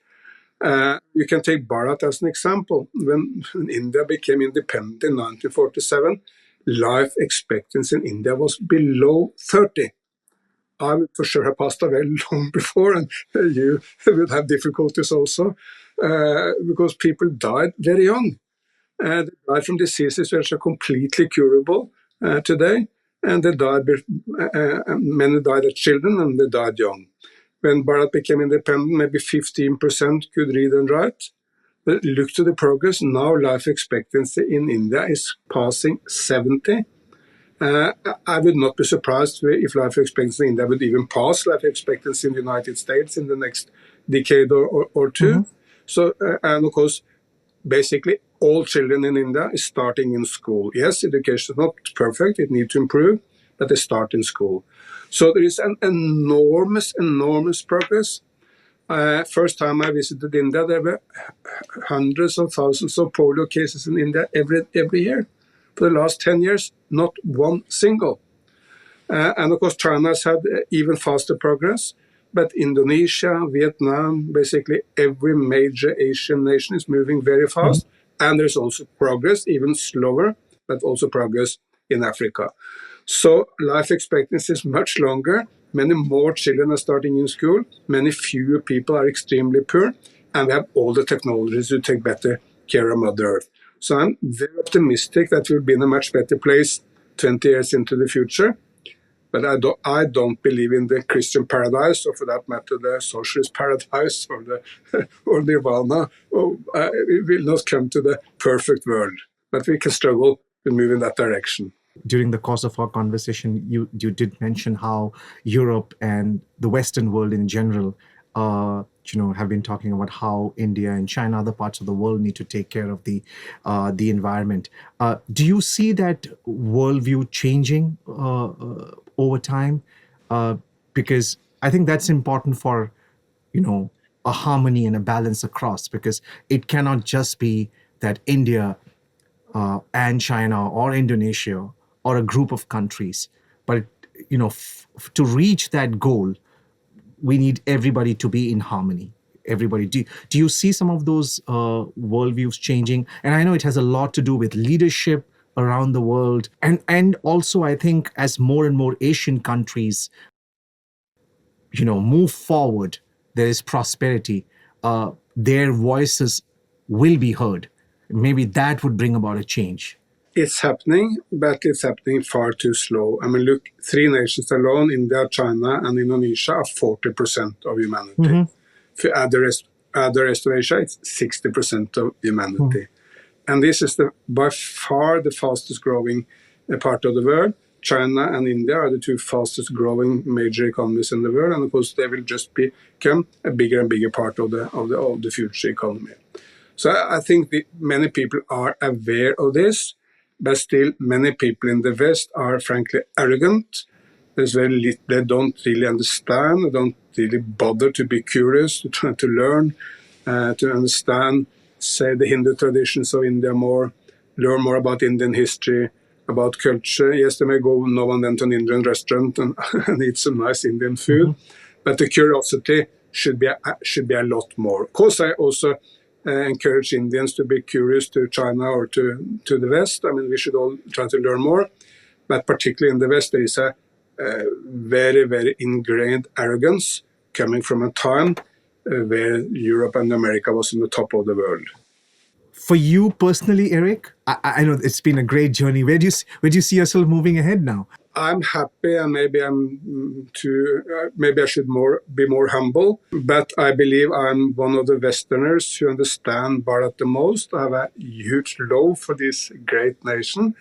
You can take Bharat as an example. When India became independent in 1947, life expectancy in India was below 30. I would for sure have passed away long before, and you would have difficulties also, because people died very young. They died from diseases which are completely curable today, and they died. Many died as children, and they died young. When Bharat became independent, maybe 15% could read and write. But look to the progress. Now life expectancy in India is passing 70. I would not be surprised if life expectancy in India would even pass life expectancy in the United States in the next decade or two. Mm-hmm. So, and of course, basically all children in India is starting in school. Yes, education is not perfect, it needs to improve, but they start in school. So there is an enormous progress. First time I visited India, there were hundreds of thousands of polio cases in India every year. For the last 10 years, not one single. And of course, China has had even faster progress. But Indonesia, Vietnam, basically every major Asian nation is moving very fast. Mm-hmm. And there's also progress, even slower, but also progress in Africa. So life expectancy is much longer. Many more children are starting in school. Many fewer people are extremely poor. And we have all the technologies to take better care of Mother Earth. So I'm very optimistic that we'll be in a much better place 20 years into the future. But I don't believe in the Christian paradise, or for that matter, the socialist paradise, or nirvana. We will not come to the perfect world, but we can struggle to move in that direction. During the course of our conversation, you did mention how Europe and the Western world in general, have been talking about how India and China, other parts of the world, need to take care of the environment. Do you see that worldview changing over time? Because I think that's important for, a harmony and a balance across, because it cannot just be that India and China or Indonesia or a group of countries, but to reach that goal, we need everybody to be in harmony. Everybody. Do you see some of those worldviews changing? And I know it has a lot to do with leadership around the world, and also I think as more and more Asian countries, move forward, there is prosperity. Their voices will be heard. Maybe that would bring about a change. It's happening, but it's happening far too slow. I mean, look, 3 nations alone, India, China, and Indonesia, are 40% of humanity. Mm-hmm. If you add the rest of Asia, it's 60% of humanity. Mm-hmm. And this is by far the fastest growing part of the world. China and India are the 2 fastest growing major economies in the world, and of course they will just become a bigger and bigger part of the future economy. So I think many people are aware of this. But still, many people in the West are frankly arrogant. There's very little, they don't really understand, they don't really bother to be curious, to try to learn, to understand, say, the Hindu traditions of India more, learn more about Indian history, about culture. Yes, they may go now and then to an Indian restaurant and eat some nice Indian food, mm-hmm. but the curiosity should be a lot more. Of course, I also encourage Indians to be curious to China or to the West. I mean, we should all try to learn more. But particularly in the West, there is a very, very ingrained arrogance coming from a time where Europe and America was on the top of the world. For you personally, Erik, I know it's been a great journey. Where do you see yourself moving ahead now? I'm happy, and maybe I should be more humble. But I believe I'm one of the Westerners who understand Bharat the most. I have a huge love for this great nation,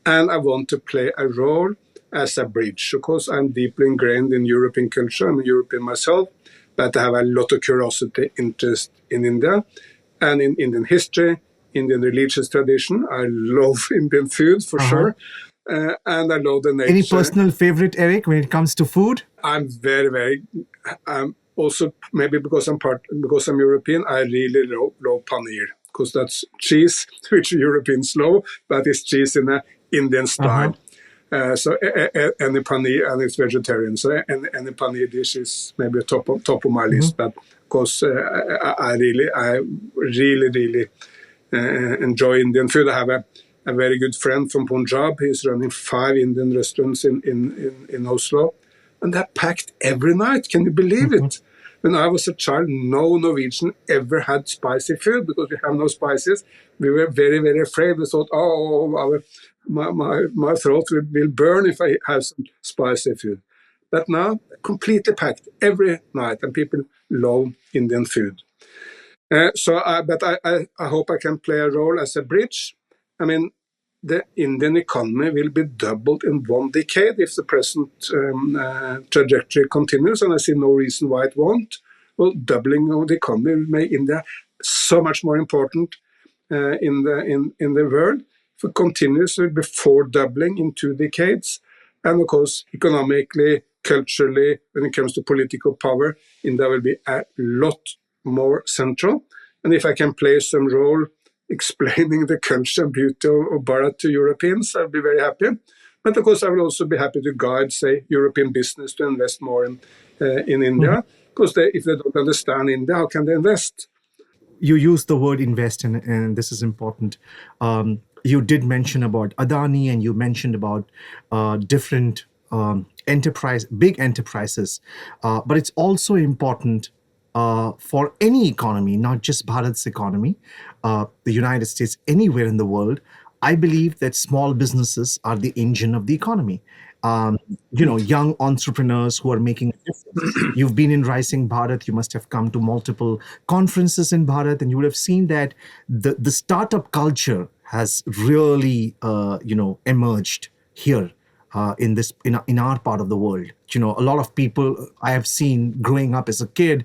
and I want to play a role as a bridge. Of course, I'm deeply ingrained in European culture. I'm a European myself, but I have a lot of curiosity, interest in India, and in Indian history, Indian religious tradition. I love Indian food for sure. and I love the nature. Any personal favorite, Erik, when it comes to food? I'm I'm also, maybe because I'm European, I really love paneer, because that's cheese, which Europeans love, but it's cheese in an Indian style. So any paneer, and it's vegetarian. So any paneer dish is maybe top of my list. But of course, I really enjoy Indian food. I have a very good friend from Punjab. He's running 5 Indian restaurants in Oslo, and they're packed every night. Can you believe it? When I was a child, no Norwegian ever had spicy food because we have no spices. We were very afraid. We thought, my throat will burn if I have some spicy food. But now, completely packed every night, and people love Indian food. But I hope I can play a role as a bridge. I mean, the Indian economy will be doubled in 1 decade if the present trajectory continues, and I see no reason why it won't. Well, doubling of the economy will make India so much more important in the world. If it continues, it will be 4 doubling in 2 decades. And of course, economically, culturally, when it comes to political power, India will be a lot more central. And if I can play some role explaining the culture and beauty of Bharat to Europeans, I'll be very happy. But of course, I will also be happy to guide, say, European business to invest more in India, because if they don't understand India, how can they invest? You used the word invest, and this is important. You did mention about Adani, and you mentioned about different big enterprises. But it's also important for any economy, not just Bharat's economy, the United States, anywhere in the world. I believe that small businesses are the engine of the economy. Young entrepreneurs who are making a difference. You've been in Rising Bharat. You must have come to multiple conferences in Bharat, and you would have seen that the startup culture has really, emerged here in our part of the world. A lot of people I have seen growing up as a kid,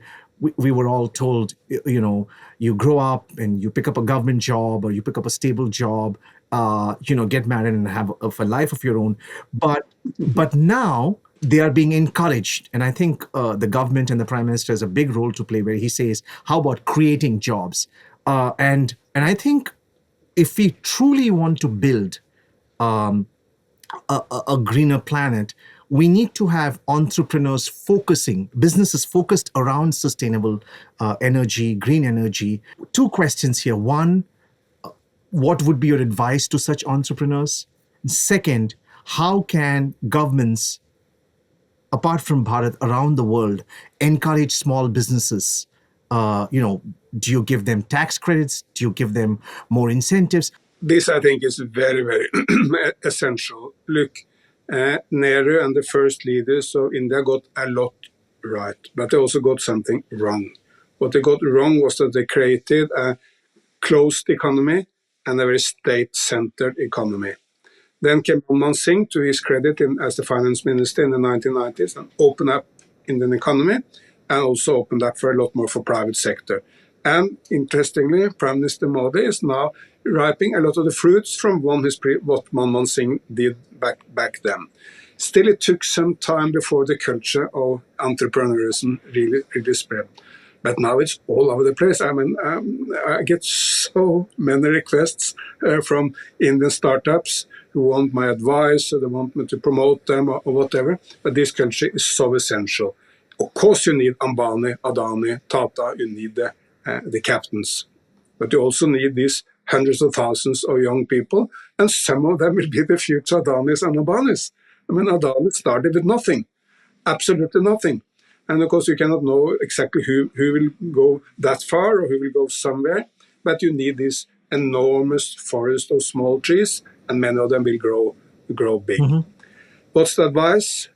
we were all told, you grow up and you pick up a government job or you pick up a stable job, get married and have a life of your own. But now they are being encouraged. And I think the government and the Prime Minister has a big role to play, where he says, how about creating jobs? And I think if we truly want to build a greener planet, we need to have businesses focused around sustainable energy, green energy. 2 questions here. One, what would be your advice to such entrepreneurs? Second, how can governments, apart from Bharat, around the world, encourage small businesses? Do you give them tax credits? Do you give them more incentives? This, I think, is very essential. Look, Nehru and the first leaders of India got a lot right, but they also got something wrong. What they got wrong was that they created a closed economy and a very state-centered economy. Then came Manmohan Singh, to his credit, as the finance minister in the 1990s, and opened up Indian economy, and also opened up for a lot more for private sector. And interestingly, Prime Minister Modi is now ripening a lot of the fruits from what Manmohan Singh did back then. Still, it took some time before the culture of entrepreneurism really spread. But now it's all over the place. I mean, I get so many requests from Indian startups who want my advice, or they want me to promote them, or whatever. But this culture is so essential. Of course, you need Ambani, Adani, Tata. You need the captains, but you also need these hundreds of thousands of young people, and some of them will be the future Adanis and Ambanis. I mean, Adani started with nothing, absolutely nothing. And of course, you cannot know exactly who will go that far or who will go somewhere, but you need this enormous forest of small trees, and many of them will grow big. What's the advice?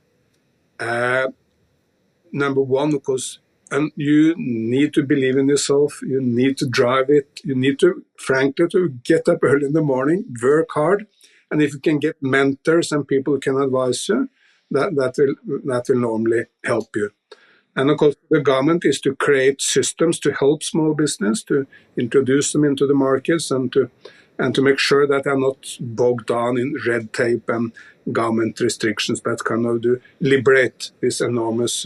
Number one, of course, and you need to believe in yourself. You need to drive it. You need to, frankly, to get up early in the morning, work hard. And if you can get mentors and people who can advise you, that will normally help you. And of course, the government is to create systems to help small business, to introduce them into the markets, and to and to make sure that they're not bogged down in red tape and government restrictions, but kind of to liberate this enormous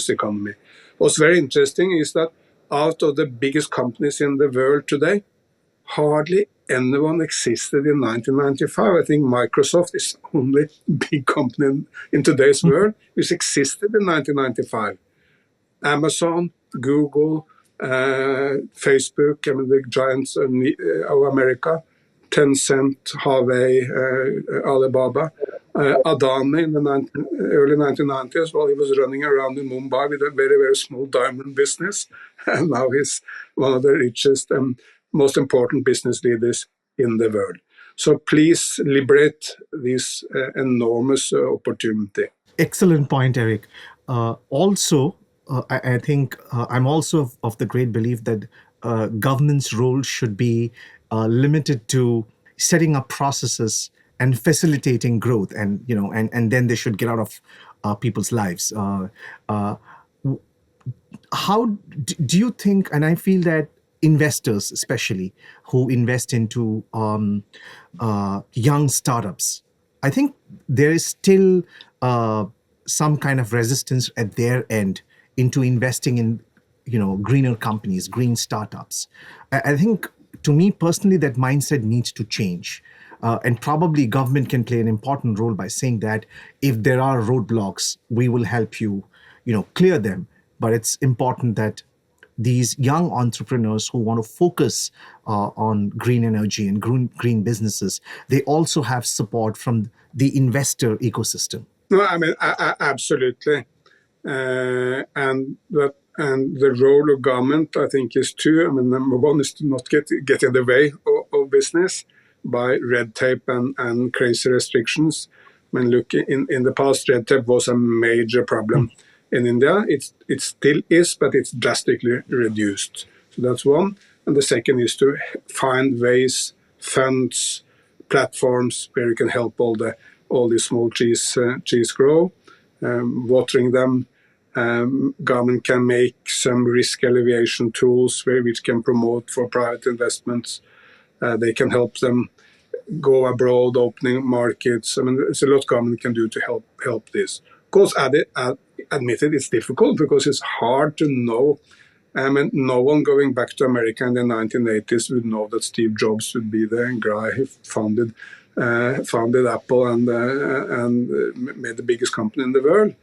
economy. What's very interesting is that out of the biggest companies in the world today, hardly anyone existed in 1995. I think Microsoft is the only big company in today's world which existed in 1995. Amazon, Google, Facebook, I mean the giants of America, Tencent, Huawei, Alibaba, Adani in the early 1990s, while he was running around in Mumbai with a very, very small diamond business. And now he's one of the richest and most important business leaders in the world. So please liberate this enormous opportunity. Excellent point, Erik. I think I'm also of the great belief that government's role should be limited to setting up processes and facilitating growth, and and then they should get out of people's lives. How do you think? And I feel that investors, especially who invest into young startups, I think there is still some kind of resistance at their end into investing in greener companies, green startups. I think, to me personally, that mindset needs to change. And probably government can play an important role by saying that if there are roadblocks, we will help you, clear them. But it's important that these young entrepreneurs who want to focus on green energy and green businesses, they also have support from the investor ecosystem. No, I mean, absolutely. And the role of government, I think, is two. I mean, number one is to not get in the way of business by red tape and crazy restrictions. I mean, look, in the past, red tape was a major problem in India. It still is, but it's drastically reduced. So that's one. And the second is to find ways, funds, platforms where you can help all these small trees grow, watering them. Government can make some risk alleviation tools which can promote for private investments. They can help them go abroad, opening markets. I mean, there's a lot government can do to help this. Of course, admitted, it's difficult because it's hard to know. I mean, no one going back to America in the 1980s would know that Steve Jobs would be the guy who founded Apple and made the biggest company in the world.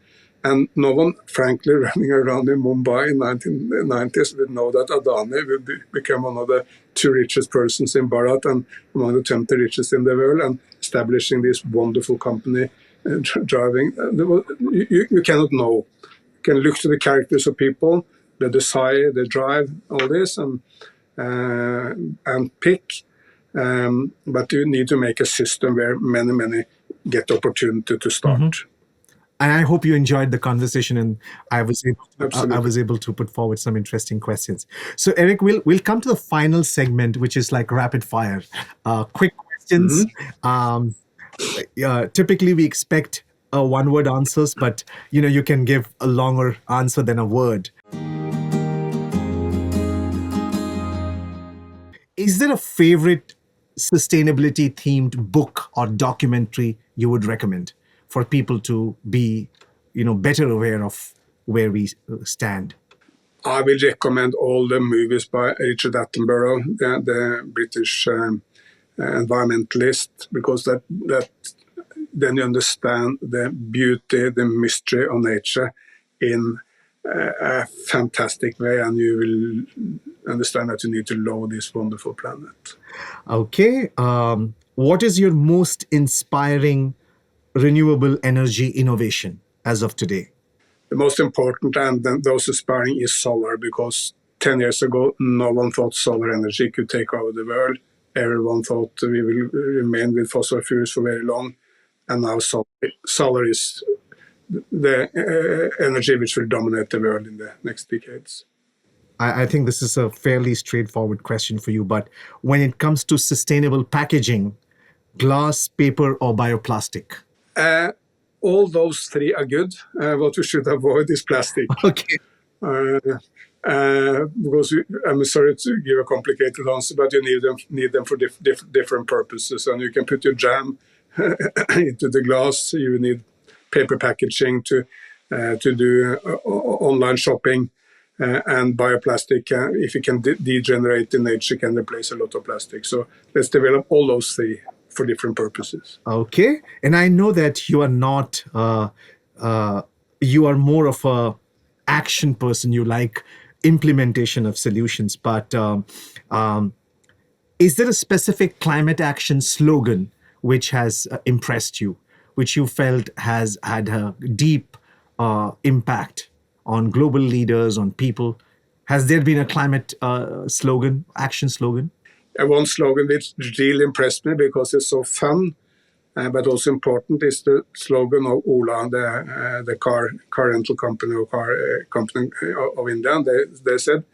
And no one, frankly, running around in Mumbai in the 1990s would know that Adani would become one of the 2 richest persons in Bharat and one of the 20 richest in the world, and establishing this wonderful company, driving. You cannot know. You can look to the characters of people, the desire, the drive, all this, and pick. But you need to make a system where many get the opportunity to start. Mm-hmm. And I hope you enjoyed the conversation, and I was able to put forward some interesting questions. So, Erik, we'll come to the final segment, which is like rapid fire, quick questions. Mm-hmm. Typically, we expect one-word answers, but you can give a longer answer than a word. Is there a favorite sustainability-themed book or documentary you would recommend for people to be, better aware of where we stand? I will recommend all the movies by Richard Attenborough, the British environmentalist, because that then you understand the beauty, the mystery of nature in a fantastic way, and you will understand that you need to love this wonderful planet. Okay. What is your most inspiring renewable energy innovation as of today? The most important and those inspiring is solar, because 10 years ago, no one thought solar energy could take over the world. Everyone thought we will remain with fossil fuels for very long. And now solar is the energy which will dominate the world in the next decades. I think this is a fairly straightforward question for you, but when it comes to sustainable packaging, glass, paper, or bioplastic? All those 3 are good. What we should avoid is plastic. Okay. Because I'm sorry to give a complicated answer, but you need them for different purposes. And you can put your jam into the glass. You need paper packaging to do online shopping, and bioplastic. If you can degenerate in nature, can replace a lot of plastic. So let's develop all those three for different purposes. Okay. And I know that you are not, you are more of a action person. You like implementation of solutions. But is there a specific climate action slogan which has impressed you, which you felt has had a deep impact on global leaders, on people? Has there been a climate slogan, action slogan? One slogan which really impressed me because it's so fun, but also important, is the slogan of Ola, the car rental company or car company of India. They said,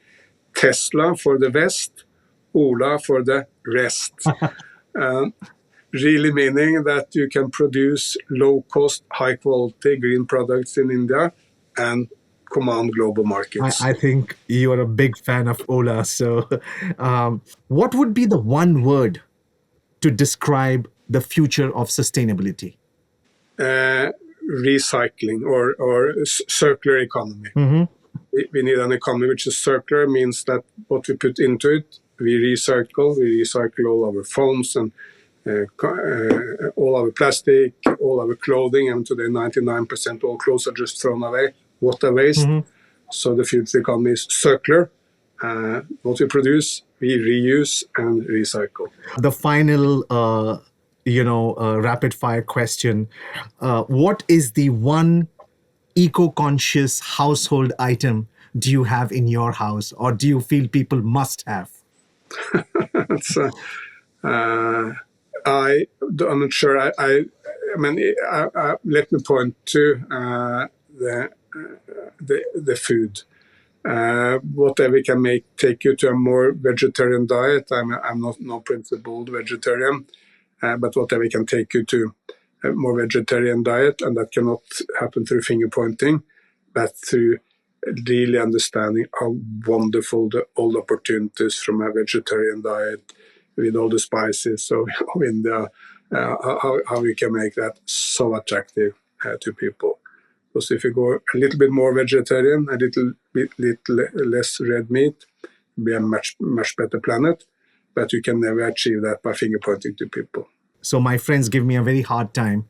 Tesla for the West, Ola for the rest. Really meaning that you can produce low-cost, high-quality green products in India and command global markets. I think you are a big fan of Ola. So, what would be the one word to describe the future of sustainability? Recycling or circular economy. We need an economy which is circular, means that what we put into it, we recycle all our phones and all our plastic, all our clothing, and today 99% all clothes are just thrown away, water waste. So the future economy is circular. What we produce, we reuse and recycle. The final, rapid fire question. What is the one eco-conscious household item do you have in your house, or do you feel people must have? So, I'm not sure. I mean, let me point to the food. Whatever can take you to a more vegetarian diet. I'm not no principled vegetarian, but whatever can take you to a more vegetarian diet, and that cannot happen through finger pointing, but through really understanding how wonderful all the opportunities from a vegetarian diet with all the spices of India, how we can make that so attractive to people. Because if you go a little bit more vegetarian, a little less red meat, it'll be a much better planet. But you can never achieve that by finger pointing to people. So my friends give me a very hard time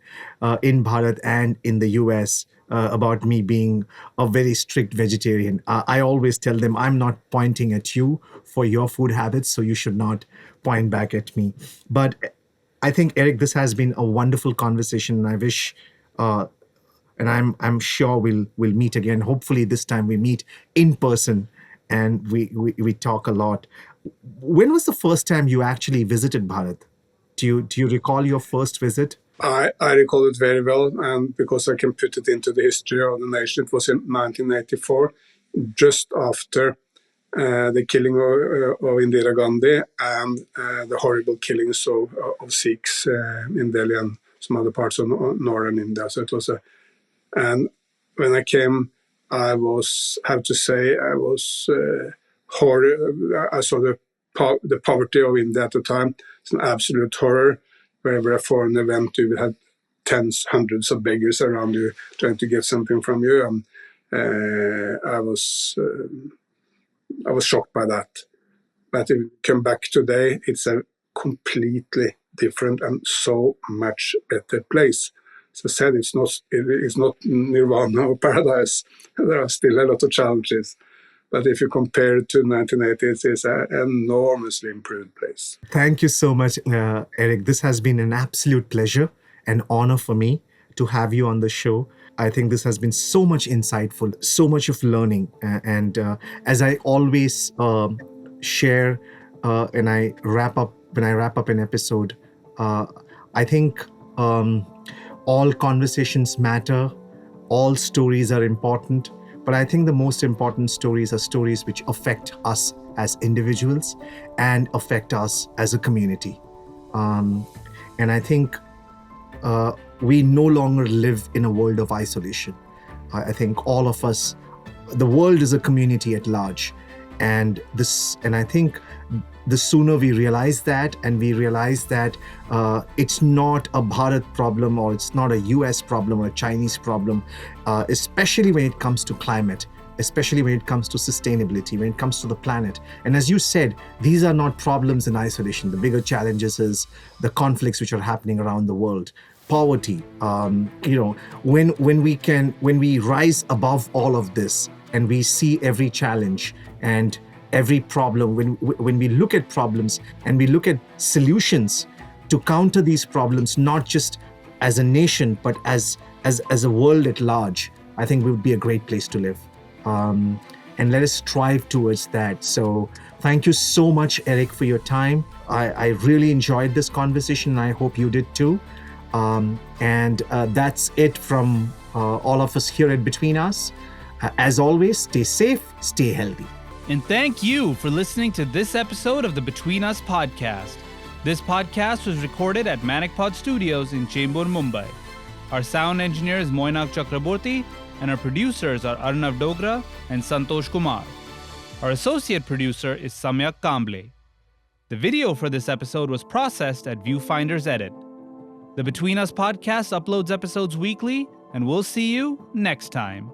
in Bharat and in the US about me being a very strict vegetarian. I always tell them I'm not pointing at you for your food habits, so you should not point back at me. But I think, Erik, this has been a wonderful conversation, and I wish, and I'm sure we'll meet again. Hopefully this time we meet in person and we talk a lot. When was the first time you actually visited Bharat? Do you recall your first visit? I recall it very well, and because I can put it into the history of the nation, it was in 1984, just after the killing of Indira Gandhi and the horrible killings of Sikhs in Delhi and some other parts of northern India. So it was and when I came, I was horror. I saw the poverty of India at the time. It's an absolute horror. Wherever a foreigner went, you would have tens, hundreds of beggars around you trying to get something from you. And I was shocked by that. But if you come back today, it's a completely different and so much better place. As I said, it's not nirvana or paradise. There are still a lot of challenges. But if you compare it to 1980s, it's an enormously improved place. Thank you so much, Erik. This has been an absolute pleasure and honor for me to have you on the show. I think this has been so much insightful, so much of learning. And as I always share when I wrap up an episode, I think all conversations matter, all stories are important. But I think the most important stories are stories which affect us as individuals and affect us as a community. And I think we no longer live in a world of isolation. I think all of us the world is a community at large. And I think the sooner we realize that, and we realize that it's not a Bharat problem, or it's not a US problem or a Chinese problem, especially when it comes to climate, especially when it comes to sustainability, when it comes to the planet. And as you said, these are not problems in isolation. The bigger challenges is the conflicts which are happening around the world, poverty. When we rise above all of this and we see every challenge and every problem, when we look at problems and we look at solutions to counter these problems, not just as a nation but as a world at large, I think we would be a great place to live. And let us strive towards that. So thank you so much, Erik, for your time. I really enjoyed this conversation, and I hope you did too. And that's it from all of us here at Between Us. As always, stay safe, stay healthy. And thank you for listening to this episode of the Between Us podcast. This podcast was recorded at Manicpod Studios in Chembur, Mumbai. Our sound engineer is Moinak Chakraborty, and our producers are Arnav Dogra and Santosh Kumar. Our associate producer is Samyak Kamble. The video for this episode was processed at Viewfinder's Edit. The Between Us podcast uploads episodes weekly, and we'll see you next time.